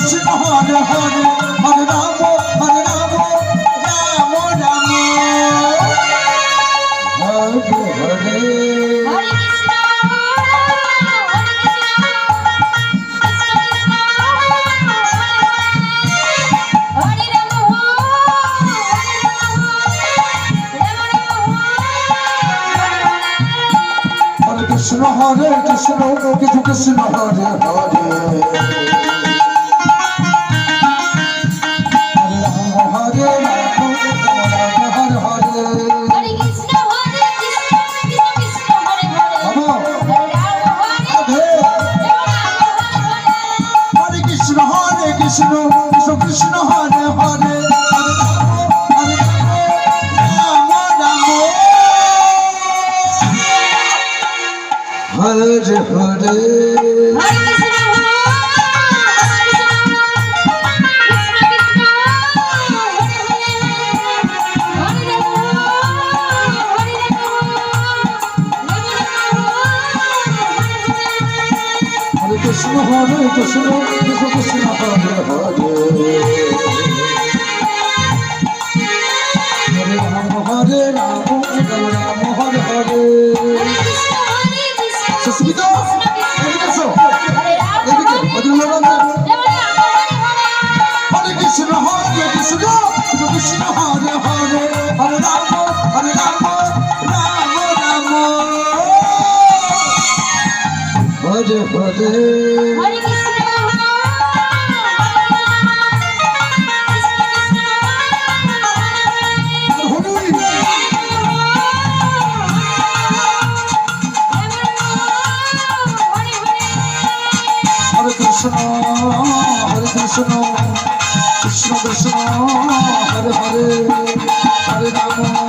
কৃষ্ণ হরে হরে হরে রাম রাম রাম হরে হরে কৃষ্ণ হরে কৃষ্ণ কিছু কৃষ্ণ হরে হরে হরে রাম হরে হরে হরে কৃষ্ণ হরে কৃষ্ণ কৃষ্ণ হরে হরে হরে হরে কৃষ্ণ হরে কৃষ্ণ কৃষ্ণ হরে হরে হরে রাম হরে রাম রাম হরে হরে সুস্মিতা এদিকে আসো এদিকে হরে কৃষ্ণ হরে কৃষ্ণ কৃষ্ণ হরে হরে হরে রাম রাম রাম হরে হরে কৃষ্ণ হরে কৃষ্ণ কৃষ্ণ কৃষ্ণ হরে হরে হরে রাম